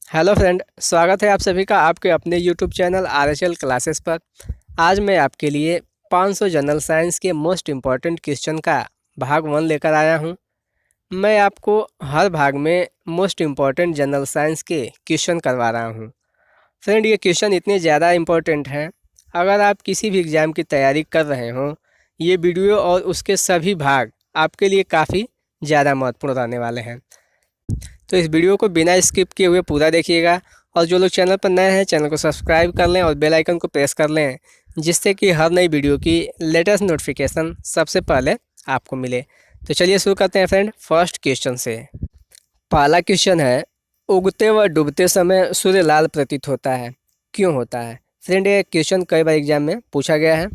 Hello friend, स्वागत है आप सभी का आपके अपने यूट्यूब चैनल RHL क्लासेस पर। आज मैं आपके लिए 500 जनरल साइंस के मोस्ट इम्पॉर्टेंट क्वेश्चन का भाग 1 लेकर आया हूं। मैं आपको हर भाग में मोस्ट इम्पॉर्टेंट जनरल साइंस के क्वेश्चन करवा रहा हूं। फ्रेंड, ये क्वेश्चन इतने ज़्यादा इम्पोर्टेंट हैं, अगर आप किसी भी एग्ज़ाम की तैयारी कर रहे हों, ये वीडियो और उसके सभी भाग आपके लिए काफ़ी ज़्यादा महत्वपूर्ण रहने वाले हैं। तो इस वीडियो को बिना स्किप किए हुए पूरा देखिएगा, और जो लोग चैनल पर नए हैं चैनल को सब्सक्राइब कर लें और बेल आइकन को प्रेस कर लें, जिससे कि हर नई वीडियो की लेटेस्ट नोटिफिकेशन सबसे पहले आपको मिले। तो चलिए शुरू करते हैं फ्रेंड, फर्स्ट क्वेश्चन से। पहला क्वेश्चन है, उगते व डूबते समय सूर्य लाल प्रतीत होता है, क्यों होता है? फ्रेंड, ये क्वेश्चन कई बार एग्जाम में पूछा गया है।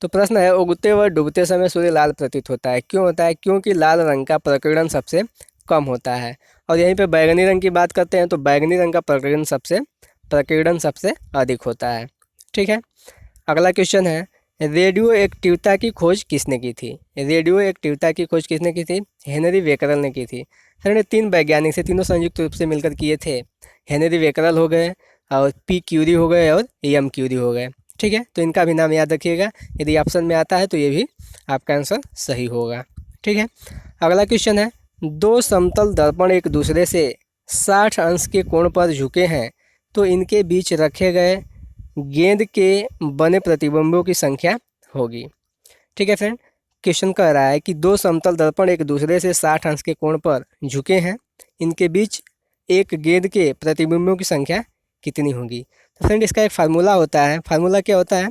तो प्रश्न है, उगते व डूबते समय सूर्य लाल प्रतीत होता है, क्यों होता है? क्योंकि लाल रंग का प्रकीर्णन सबसे कम होता है। और यहीं पे बैगनी रंग की बात करते हैं तो बैगनी रंग का प्रकीर्णन सबसे अधिक होता है। ठीक है। अगला क्वेश्चन है, रेडियो एक्टिवता की खोज किसने की थी? रेडियो एक्टिवता की खोज किसने की थी? हेनरी बेकरल ने की थी। सर, ने 3 वैज्ञानिक से, तीनों संयुक्त रूप से मिलकर किए थे। हेनरी बेकरल हो गए, और पी क्यूरी हो गए, और एम क्यूरी हो गए। ठीक है, तो इनका भी नाम याद रखिएगा। यदि ऑप्शन में आता है तो ये भी आपका आंसर सही होगा। ठीक है। अगला क्वेश्चन है, दो समतल दर्पण एक दूसरे से 60 अंश के कोण पर झुके हैं, तो इनके बीच रखे गए गेंद के बने प्रतिबिंबों की संख्या होगी। ठीक है फ्रेंड, क्वेश्चन कह रहा है कि दो समतल दर्पण एक दूसरे से 60 अंश के कोण पर झुके हैं, इनके बीच एक गेंद के प्रतिबिंबों की संख्या कितनी होगी? तो फ्रेंड, इसका एक फार्मूला होता है। फार्मूला क्या होता है?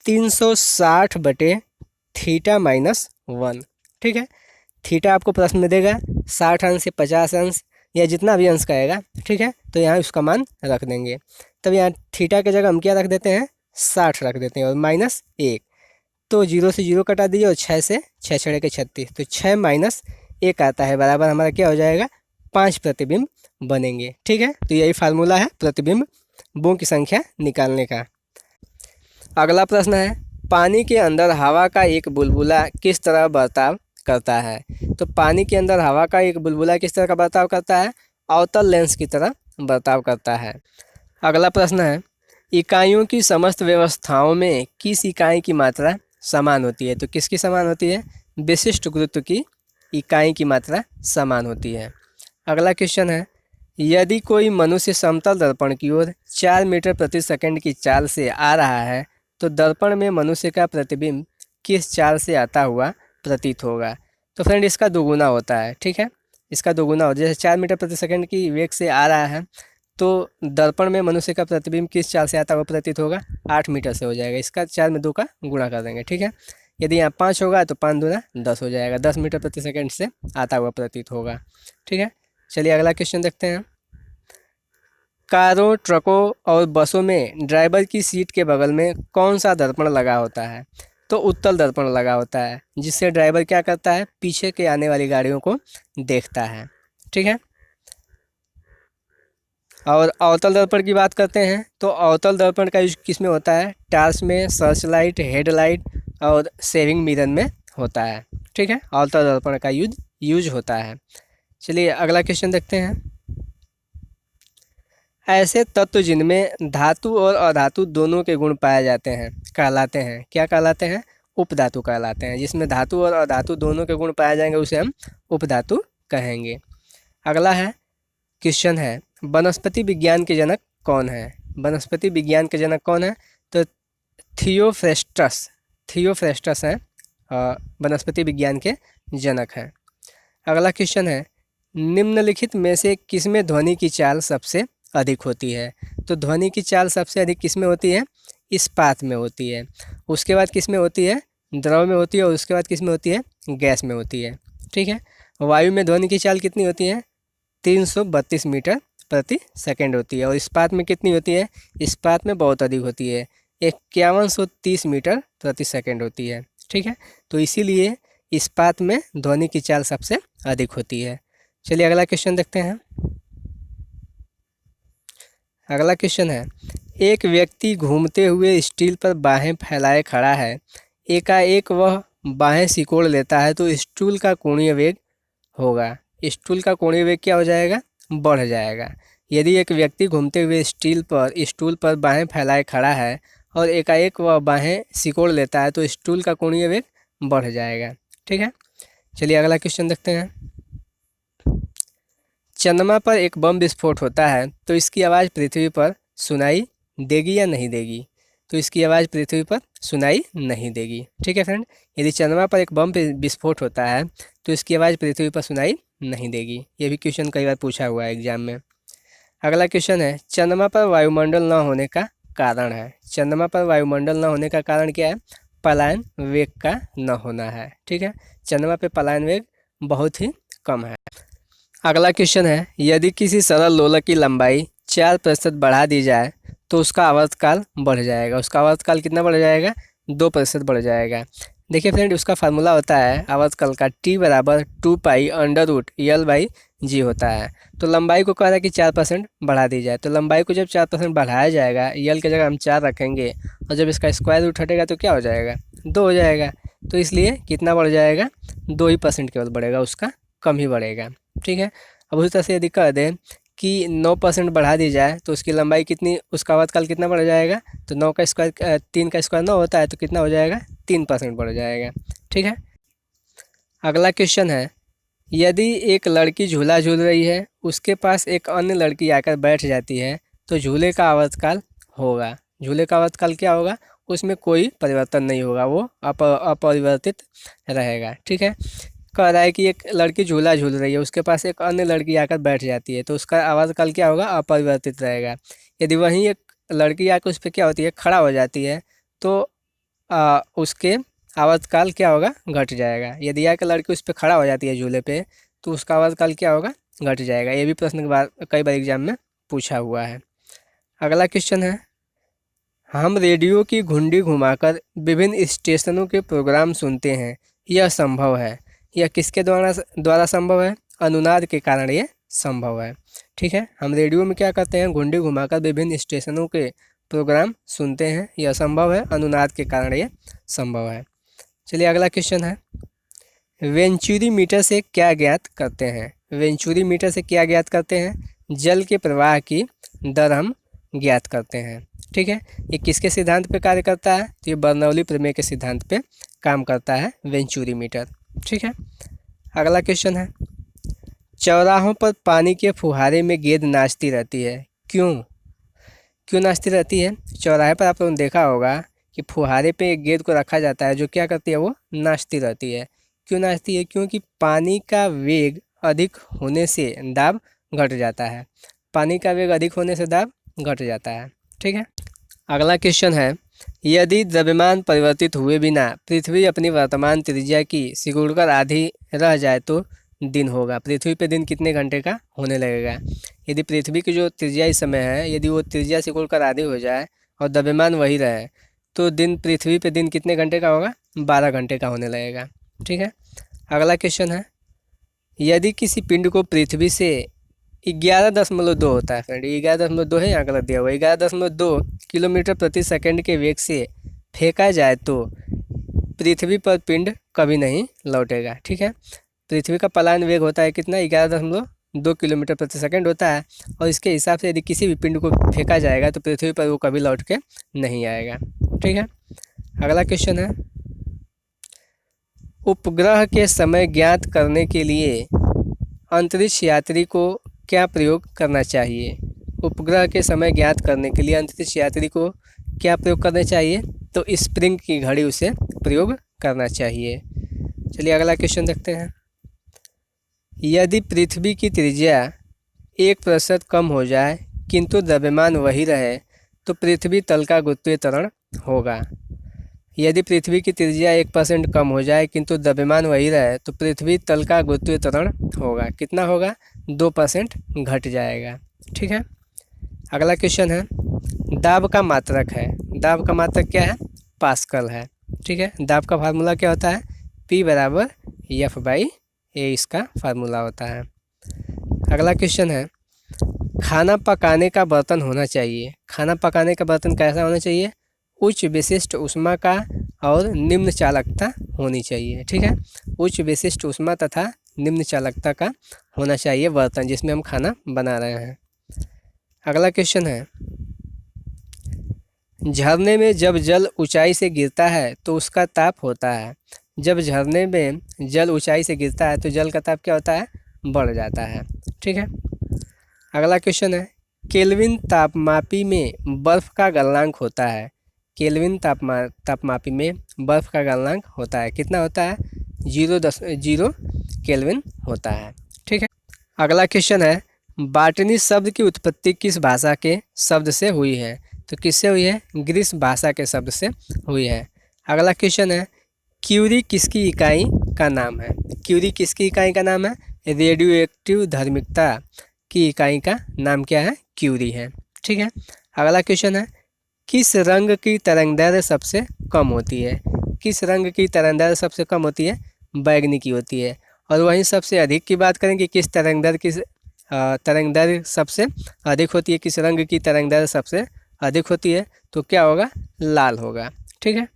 360 बटे थीटा माइनस 1। ठीक है। थीटा आपको प्रश्न में देगा 60 अंश से 50 अंश, या जितना भी अंश कहेगा। ठीक है, तो यहाँ उसका मान रख देंगे। तब यहाँ थीटा की जगह हम क्या रख देते हैं? 60 रख देते हैं, और माइनस 1। तो 0 से 0 कटा दीजिए, और 6 से 6 छड़े के 36, तो 6 माइनस 1 आता है, बराबर हमारा क्या हो जाएगा? 5 प्रतिबिंब बनेंगे। ठीक है, तो यही फार्मूला है प्रतिबिंबों की संख्या निकालने का। अगला प्रश्न है, पानी के अंदर हवा का एक बुलबुला किस तरह बर्ताव करता है? तो पानी के अंदर हवा का एक बुलबुला किस तरह का बर्ताव करता है? अवतल लेंस की तरह बर्ताव करता है। अगला प्रश्न है, इकाइयों की समस्त व्यवस्थाओं में किस इकाई की मात्रा समान होती है? तो किसकी समान होती है? विशिष्ट गुरुत्व की इकाई की मात्रा समान होती है। अगला क्वेश्चन है, यदि कोई मनुष्य समतल दर्पण की ओर 4 मीटर प्रति सेकंड की चाल से आ रहा है, तो दर्पण में मनुष्य का प्रतिबिंब किस चाल से आता हुआ प्रतीत होगा? तो फ्रेंड, इसका दोगुना होता है। ठीक है, इसका दोगुना हो, जैसे 4 मीटर प्रति सेकंड की वेग से आ रहा है, तो दर्पण में मनुष्य का प्रतिबिंब किस चाल से आता हुआ प्रतीत होगा? 8 मीटर से हो जाएगा। इसका 4 में 2 का गुणा कर देंगे। ठीक है, यदि यहाँ 5 होगा तो 5 दूना 10 हो जाएगा, 10 मीटर प्रति सेकंड से आता हुआ प्रतीत होगा। ठीक है, चलिए अगला क्वेश्चन देखते हैं। कारों, ट्रकों और बसों में ड्राइवर की सीट के बगल में कौन सा दर्पण लगा होता है? तो उत्तल दर्पण लगा होता है, जिससे ड्राइवर क्या करता है? पीछे के आने वाली गाड़ियों को देखता है। ठीक है। और अवतल दर्पण की बात करते हैं, तो अवतल दर्पण का यूज किस में होता है? टार्च में, सर्च लाइट, हेडलाइट और सेविंग मिरर में होता है। ठीक है, अवतल दर्पण का यूज होता है। चलिए अगला क्वेश्चन देखते हैं। ऐसे तत्व जिनमें धातु और अधातु दोनों के गुण पाए जाते हैं कहलाते हैं, क्या कहलाते हैं? उपधातु कहलाते हैं। जिसमें धातु और अधातु दोनों के गुण पाए जाएंगे उसे हम उपधातु कहेंगे। अगला है, क्वेश्चन है, वनस्पति विज्ञान के जनक कौन है? वनस्पति विज्ञान के जनक कौन है? तो थियोफ्रेस्टस थियोफ्रेस्टस हैं, वनस्पति विज्ञान के जनक हैं। अगला क्वेश्चन है, निम्नलिखित में से किसमें ध्वनि की चाल सबसे अधिक होती है? तो ध्वनि की चाल सबसे अधिक किसमें होती है? इस्पात में होती है। उसके बाद किसमें होती है? द्रव में होती है। और उसके बाद किसमें होती है? गैस में होती है। ठीक है, वायु में ध्वनि की चाल कितनी होती है? 332 मीटर प्रति सेकंड होती है। और इस्पात में कितनी होती है? इस्पात में बहुत अधिक होती है, 5130 मीटर प्रति सेकंड होती है। ठीक है, तो इसीलिए इस्पात में ध्वनि की चाल सबसे अधिक होती है। चलिए अगला क्वेश्चन देखते हैं। अगला क्वेश्चन है, एक व्यक्ति घूमते हुए स्टील पर बाहें फैलाए खड़ा है, एकाएक वह बाहें सिकोड़ लेता है, तो स्टूल का कोणीय वेग होगा। स्टूल का कोणीय वेग क्या हो जाएगा? बढ़ जाएगा। यदि एक व्यक्ति घूमते हुए स्टूल पर बाहें फैलाए खड़ा है और एकाएक वह बाहें सिकोड़ लेता है तो स्टूल का कोणीय वेग बढ़ जाएगा। ठीक है, चलिए अगला क्वेश्चन देखते हैं। चंद्रमा पर एक बम विस्फोट होता है तो इसकी आवाज़ पृथ्वी पर सुनाई देगी या नहीं देगी? तो इसकी आवाज़ पृथ्वी पर सुनाई नहीं देगी। ठीक है फ्रेंड, यदि चंद्रमा पर एक बम विस्फोट होता है तो इसकी आवाज़ पृथ्वी पर सुनाई नहीं देगी। ये भी क्वेश्चन कई बार पूछा हुआ है एग्जाम में। अगला क्वेश्चन है, चंद्रमा पर वायुमंडल न होने का कारण है। चंद्रमा पर वायुमंडल न होने का कारण क्या है? पलायन वेग का न होना है। ठीक है, चंद्रमा पे पलायन वेग बहुत ही कम है। अगला क्वेश्चन है, यदि किसी सरल लोलक की लंबाई 4% बढ़ा दी जाए तो उसका आवर्तकाल बढ़ जाएगा। उसका आवर्तकाल कितना बढ़ जाएगा? 2% बढ़ जाएगा। देखिए फ्रेंड, उसका फार्मूला होता है आवर्तकाल का T बराबर 2π√L/g होता है। तो लंबाई को कह रहा है कि 4% बढ़ा दी जाए, तो लंबाई को जब 4% बढ़ाया जाएगा, यल की जगह हम 4 रखेंगे और जब इसका स्क्वायर रूट हटेगा तो क्या हो जाएगा? 2 हो जाएगा। तो इसलिए कितना बढ़ जाएगा? 2% केवल बढ़ेगा, उसका कम ही बढ़ेगा। ठीक है, अब उसी तरह से यदि कह दें कि 9% बढ़ा दी जाए तो उसकी लंबाई कितनी, उसका आवर्तकाल कितना बढ़ जाएगा? तो 9 का स्क्वायर 3 का स्क्वायर 9 होता है, तो कितना हो जाएगा? 3% बढ़ जाएगा। ठीक है, अगला क्वेश्चन है, यदि एक लड़की झूला झूल रही है, उसके पास एक अन्य लड़की आकर बैठ जाती है तो झूले का आवर्तकाल होगा। झूले का आवर्तकाल क्या होगा? उसमें कोई परिवर्तन नहीं होगा, वो अपरिवर्तित रहेगा। ठीक है, कह रहा है कि एक लड़की झूला झूल रही है, उसके पास एक अन्य लड़की आकर बैठ जाती है तो उसका आवर्तकाल क्या होगा? अपरिवर्तित रहेगा। यदि वहीं एक लड़की आकर उस पर क्या होती है? खड़ा हो जाती है तो उसके आवर्तकाल क्या होगा? घट जाएगा। यदि आकर लड़की उस पर खड़ा हो जाती है झूले पे तो उसका आवर्तकाल क्या होगा? घट जाएगा। ये भी प्रश्न कई बार एग्जाम में पूछा हुआ है। अगला क्वेश्चन है, हम रेडियो की घुंडी घुमाकर विभिन्न स्टेशनों के प्रोग्राम सुनते हैं, यह संभव है। यह किसके द्वारा संभव है? अनुनाद के कारण ये संभव है। ठीक है, हम रेडियो में क्या करते हैं? घुंडी घुमाकर विभिन्न स्टेशनों के प्रोग्राम सुनते हैं, यह संभव है। अनुनाद के कारण ये संभव है। चलिए अगला क्वेश्चन है, वेंचुरी मीटर से क्या ज्ञात करते हैं? वेंचुरी मीटर से क्या ज्ञात करते हैं? जल के प्रवाह की दर हम ज्ञात करते हैं। ठीक है, ये किसके सिद्धांत पे कार्य करता है? तो ये बर्नौली प्रमेय के सिद्धांत पे काम करता है वेंचुरी मीटर। ठीक है, अगला क्वेश्चन है, चौराहों पर पानी के फुहारे में गेंद नाचती रहती है, क्यों नाचती रहती है? चौराहे पर आप लोगों ने देखा होगा कि फुहारे पे एक गेंद को रखा जाता है जो क्या करती है? वो नाचती रहती है। क्यों नाचती है? क्योंकि पानी का वेग अधिक होने से दाब घट जाता है। पानी का वेग अधिक होने से दाब घट जाता है। ठीक है, अगला क्वेश्चन है, यदि द्रव्यमान परिवर्तित हुए बिना पृथ्वी अपनी वर्तमान त्रिज्या की सिकुड़कर आधी रह जाए तो दिन होगा। पृथ्वी पे दिन कितने घंटे का होने लगेगा? यदि पृथ्वी की जो त्रिज्या इस समय है, यदि वो त्रिज्या सिकुड़कर आधी हो जाए और द्रव्यमान वही रहे तो दिन पृथ्वी पे दिन कितने घंटे का होगा? 12 घंटे का होने लगेगा। ठीक है, अगला क्वेश्चन है, यदि किसी पिंड को पृथ्वी से 11.2 होता है फ्रेंड, 11.2 है, यहाँ गलत दिया हुआ, 11.2 किलोमीटर प्रति सेकंड के वेग से फेंका जाए तो पृथ्वी पर पिंड कभी नहीं लौटेगा। ठीक है, पृथ्वी का पलायन वेग होता है कितना? 11.2 किलोमीटर प्रति सेकंड होता है और इसके हिसाब से यदि किसी भी पिंड को फेंका जाएगा तो पृथ्वी पर वो कभी लौट के नहीं आएगा। ठीक है, अगला क्वेश्चन है, उपग्रह के समय ज्ञात करने के लिए अंतरिक्ष यात्री को क्या प्रयोग करना चाहिए? उपग्रह के समय ज्ञात करने के लिए अंतरिक्ष यात्री को क्या प्रयोग करना चाहिए? तो स्प्रिंग की घड़ी उसे प्रयोग करना चाहिए। चलिए अगला क्वेश्चन देखते हैं, यदि पृथ्वी की त्रिज्या 1% कम हो जाए किंतु द्रव्यमान वही रहे तो पृथ्वी तल का गुरुत्वीय त्वरण होगा। यदि पृथ्वी की त्रिज्या 1% कम हो जाए किंतु द्रव्यमान वही रहे तो पृथ्वी तल का गुरुत्वीय त्वरण होगा। कितना होगा? 2% घट जाएगा। ठीक है, अगला क्वेश्चन है, दाब का मात्रक है। दाब का मात्रक क्या है? पास्कल है। ठीक है, दाब का फार्मूला क्या होता है? P बराबर F/A इसका फार्मूला होता है। अगला क्वेश्चन है, खाना पकाने का बर्तन होना चाहिए। खाना पकाने का बर्तन कैसा होना चाहिए? उच्च विशिष्ट ऊष्मा का और निम्न चालकता होनी चाहिए। ठीक है, उच्च विशिष्ट ऊष्मा तथा निम्न चालकता का होना चाहिए बर्तन जिसमें हम खाना बना रहे हैं। अगला क्वेश्चन है, झरने में जब जल ऊंचाई से गिरता है तो उसका ताप होता है। जब झरने में जल ऊंचाई से गिरता है तो जल का ताप क्या होता है, बढ़ जाता है। ठीक है। अगला क्वेश्चन है, केल्विन तापमापी में बर्फ़ का गलनांक होता है। केल्विन तापमापी में बर्फ़ का गलनांक होता है, कितना होता है, 0.0 केल्विन होता है। ठीक है। अगला क्वेश्चन है, बॉटनी शब्द की उत्पत्ति किस भाषा के शब्द से हुई है। तो किससे हुई है, ग्रीस भाषा के शब्द से हुई है। अगला क्वेश्चन है, क्यूरी किसकी इकाई का नाम है। क्यूरी किसकी इकाई का नाम है, रेडियो एक्टिव धार्मिकता की इकाई का नाम क्या है, क्यूरी है। ठीक है। अगला क्वेश्चन है, किस रंग की तरंगदैर्घ्य सबसे कम होती है। किस रंग की तरंगदैर्घ्य सबसे कम होती है, बैगनी की होती है। और वहीं सबसे अधिक की बात करें कि किस तरंगदैर्घ्य सबसे अधिक होती है, किस रंग की तरंगदैर्घ्य सबसे अधिक होती है, तो क्या होगा, लाल होगा। ठीक है।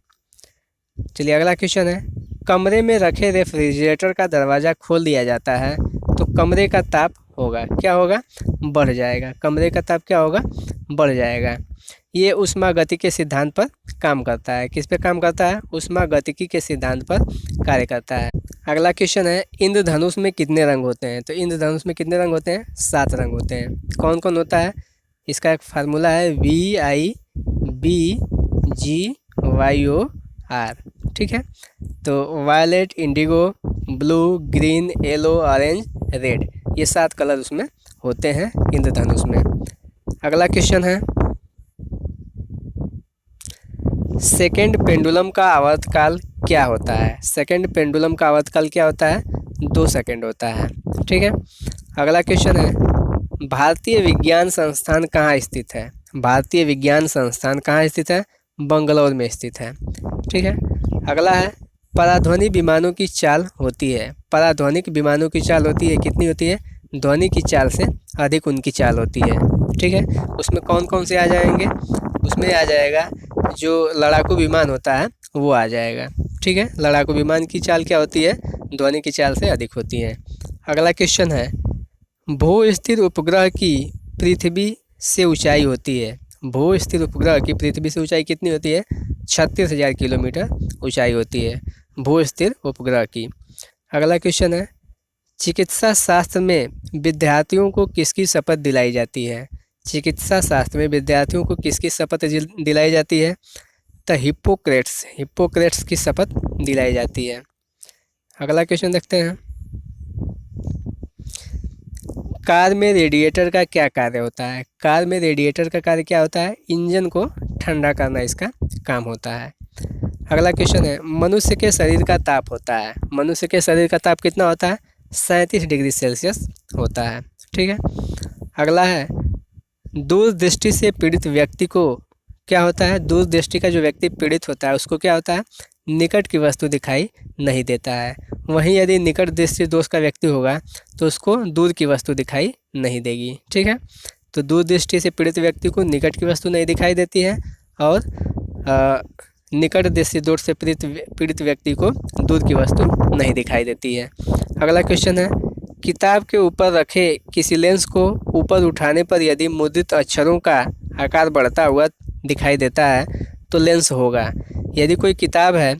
चलिए अगला क्वेश्चन है, कमरे में रखे रेफ्रिजरेटर का दरवाज़ा खोल दिया जाता है तो कमरे का ताप होगा, क्या होगा, बढ़ जाएगा। कमरे का ताप क्या होगा, बढ़ जाएगा। ये ऊष्मागतिकी के सिद्धांत पर काम करता है। किस पे काम करता है, ऊष्मागतिकी के सिद्धांत पर कार्य करता है। अगला क्वेश्चन है, इंद्रधनुष में कितने रंग होते हैं। तो इंद्रधनुष में कितने रंग होते हैं, 7 रंग होते हैं। कौन कौन होता है, इसका एक फार्मूला है VIBGYOR। ठीक है। तो violet, indigo, blue, green, yellow, orange, red, ये 7 कलर उसमें होते हैं इंद्रधनुष में। अगला क्वेश्चन है, सेकेंड पेंडुलम का आवर्तकाल क्या होता है। सेकेंड पेंडुलम का आवर्तकाल क्या होता है, 2 सेकेंड होता है। ठीक है। अगला क्वेश्चन है, भारतीय विज्ञान संस्थान कहाँ स्थित है। भारतीय विज्ञान संस्थान कहाँ स्थित है, बंगलौर में स्थित है। ठीक है। अगला है, पराध्वनि विमानों की चाल होती है। पराध्वनिक विमानों की चाल होती है, कितनी होती है, ध्वनि की चाल से अधिक उनकी चाल होती है। ठीक है। उसमें कौन कौन से आ जाएंगे, उसमें आ जाएगा जो लड़ाकू विमान होता है वो आ जाएगा। ठीक है। लड़ाकू विमान की चाल क्या होती है, ध्वनि की चाल से अधिक होती है। अगला क्वेश्चन है, भू स्थिर उपग्रह की पृथ्वी से ऊंचाई होती है। भू स्थिर उपग्रह की पृथ्वी से ऊंचाई कितनी होती है, 36,000 किलोमीटर ऊंचाई होती है भू स्थिर उपग्रह की। अगला क्वेश्चन है, चिकित्सा शास्त्र में विद्यार्थियों को किसकी शपथ दिलाई जाती है। चिकित्सा शास्त्र में विद्यार्थियों को किसकी शपथ दिलाई जाती है, तो हिप्पोक्रेट्स की शपथ दिलाई जाती है। अगला क्वेश्चन देखते हैं, कार में रेडिएटर का क्या कार्य होता है। कार में रेडिएटर का कार्य क्या होता है, इंजन को ठंडा करना इसका काम होता है। अगला क्वेश्चन है, मनुष्य के शरीर का ताप होता है। मनुष्य के शरीर का ताप कितना होता है, 37 डिग्री सेल्सियस होता है। ठीक है। अगला है, दूरदृष्टि से पीड़ित व्यक्ति को क्या होता है, दूरदृष्टि का जो व्यक्ति पीड़ित होता है उसको क्या होता है, निकट की वस्तु दिखाई नहीं देता है। वहीं यदि निकट दृष्टि दोष का व्यक्ति होगा तो उसको दूर की वस्तु दिखाई नहीं देगी। ठीक है। तो दूरदृष्टि से पीड़ित व्यक्ति को निकट की वस्तु नहीं दिखाई देती है और निकट दृष्टि दोष से पीड़ित व्यक्ति को दूर की वस्तु नहीं दिखाई देती है। अगला क्वेश्चन है, किताब के ऊपर रखे किसी लेंस को ऊपर उठाने पर यदि मुद्रित अक्षरों का आकार बढ़ता हुआ दिखाई देता है तो लेंस होगा। यदि कोई किताब है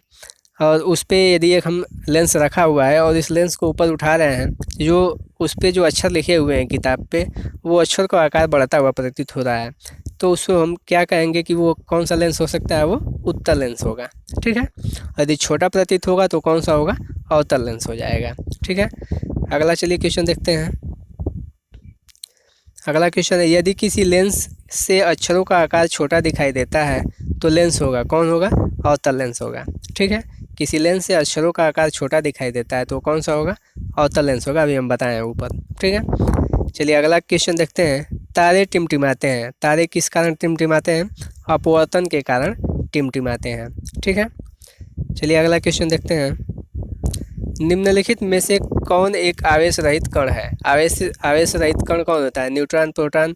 और उस पर यदि एक हम लेंस रखा हुआ है और इस लेंस को ऊपर उठा रहे हैं, जो उस पर जो अक्षर लिखे हुए हैं किताब पे, वो अक्षर का आकार बढ़ता हुआ प्रतीत हो रहा है, तो उसको हम क्या कहेंगे कि वो कौन सा लेंस हो सकता है, वो उत्तल लेंस होगा। ठीक है। यदि छोटा प्रतीत होगा तो कौन सा होगा, अवतल लेंस हो जाएगा। ठीक है। अगला चलिए क्वेश्चन देखते हैं। अगला क्वेश्चन है, यदि किसी लेंस से अक्षरों का आकार छोटा दिखाई देता है तो लेंस होगा, कौन होगा, अवतल लेंस होगा। ठीक है। किसी लेंस से अक्षरों का आकार छोटा दिखाई देता है तो कौन सा होगा, अवतल लेंस होगा, अभी हम बताएं ऊपर। ठीक है। चलिए अगला क्वेश्चन देखते हैं, तारे टिमटिमाते हैं। तारे किस कारण टिमटिमाते हैं, अपवर्तन के कारण टिमटिमाते हैं। ठीक है। चलिए अगला क्वेश्चन देखते हैं, निम्नलिखित में से कौन एक आवेश रहित कण है। आवेश रहित कण कौन होता है, न्यूट्रॉन, प्रोटॉन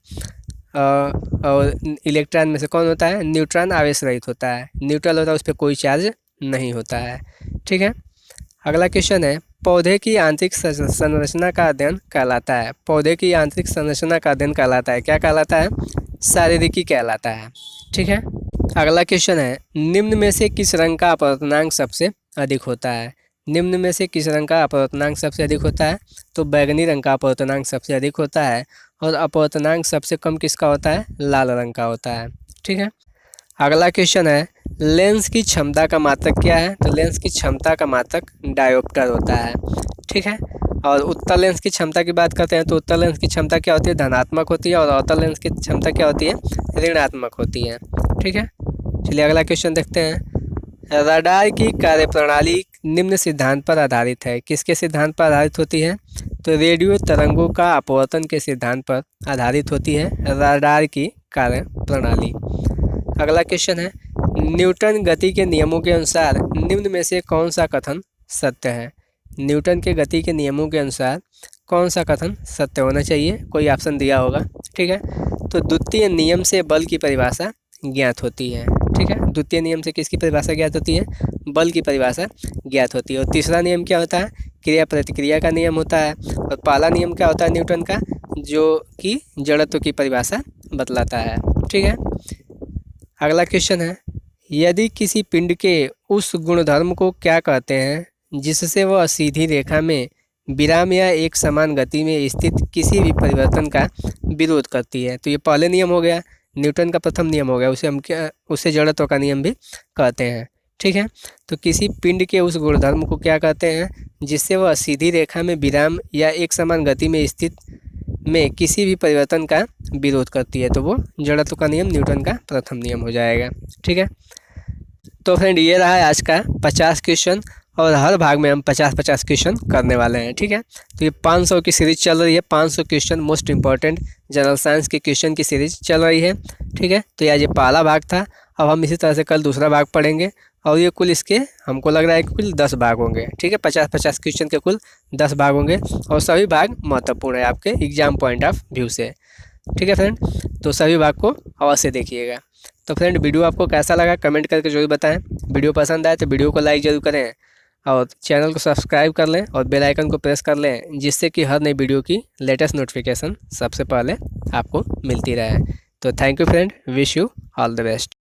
और इलेक्ट्रॉन में से कौन होता है, न्यूट्रॉन आवेश रहित होता है। न्यूट्रल होता है, उस पर कोई चार्ज नहीं होता है। ठीक है। अगला क्वेश्चन है, पौधे की आंतरिक संरचना का अध्ययन कहलाता है। पौधे की आंतरिक संरचना का अध्ययन कहलाता है, क्या कहलाता है? शारीरिकी कहलाता है। ठीक है। अगला क्वेश्चन है, निम्न में से किस रंग का अपवर्तनांक सबसे अधिक होता है? निम्न में से किस रंग का अपवर्तनांक सबसे अधिक होता है? तो बैगनी रंग का अपवर्तनांक सबसे अधिक होता है, और अपवर्तनांक सबसे कम किसका होता है? लाल रंग का होता है। ठीक है। अगला क्वेश्चन है, लेंस की क्षमता का मात्रक क्या है? तो लेंस की क्षमता का मात्रक डायोप्टर होता है। ठीक है। और उत्तल लेंस की क्षमता की बात करते हैं तो उत्तल लेंस की क्षमता क्या होती है? धनात्मक होती है, और अवतल लेंस की क्षमता क्या होती है? ऋणात्मक होती है। ठीक है। चलिए अगला क्वेश्चन देखते हैं, रडार की कार्यप्रणाली निम्न सिद्धांत पर आधारित है। किसके सिद्धांत पर आधारित होती है? तो रेडियो तरंगों का अपवर्तन के सिद्धांत पर आधारित होती है रडार की कार्यप्रणाली। अगला क्वेश्चन है, न्यूटन गति के नियमों के अनुसार निम्न में से कौन सा कथन सत्य है? न्यूटन के गति के नियमों के अनुसार कौन सा कथन सत्य होना चाहिए? कोई ऑप्शन दिया होगा। ठीक है। तो द्वितीय नियम से बल की परिभाषा ज्ञात होती है। ठीक है। द्वितीय नियम से किसकी परिभाषा ज्ञात होती है? बल की परिभाषा ज्ञात होती है। और तीसरा नियम क्या होता है? क्रिया प्रतिक्रिया का नियम होता है। और पहला नियम क्या होता है न्यूटन का? जो कि जड़त्व की परिभाषा बतलाता है। ठीक है। अगला क्वेश्चन है, यदि किसी पिंड के उस गुणधर्म को क्या कहते हैं जिससे वह सीधी रेखा में विराम या एक समान गति में स्थित किसी भी परिवर्तन का विरोध करती है? तो ये पहले नियम हो गया, न्यूटन का प्रथम नियम हो गया, उसे जड़त्व का नियम भी कहते हैं। ठीक है। तो किसी पिंड के उस गुणधर्म को क्या कहते हैं जिससे वह सीधी रेखा में विराम या एक समान गति में स्थित में किसी भी परिवर्तन का विरोध करती है? तो वो जड़त्व का नियम न्यूटन का प्रथम नियम हो जाएगा। ठीक है। तो फ्रेंड ये रहा है आज का 50 क्वेश्चन, और हर भाग में हम 50-50 क्वेश्चन करने वाले हैं। ठीक है। तो ये 500 की सीरीज चल रही है, 500 question most important general science के क्वेश्चन की सीरीज चल रही है। ठीक है। तो आज ये पहला भाग था, अब हम इसी तरह से कल दूसरा भाग पढ़ेंगे, और ये कुल इसके हमको लग रहा है कि कुल 10 भाग होंगे। ठीक है। 50-50 क्वेश्चन के कुल 10 भाग होंगे, और सभी भाग महत्वपूर्ण है आपके एग्जाम पॉइंट ऑफ व्यू से। ठीक है फ्रेंड, तो सभी भाग को अवश्य देखिएगा। तो फ्रेंड वीडियो आपको कैसा लगा कमेंट करके जरूर बताएं। वीडियो पसंद आए तो वीडियो को लाइक ज़रूर करें, और चैनल को सब्सक्राइब कर लें, और बेल आइकन को प्रेस कर लें, जिससे कि हर नई वीडियो की लेटेस्ट नोटिफिकेशन सबसे पहले आपको मिलती रहे। तो thank you friend, wish you all the best.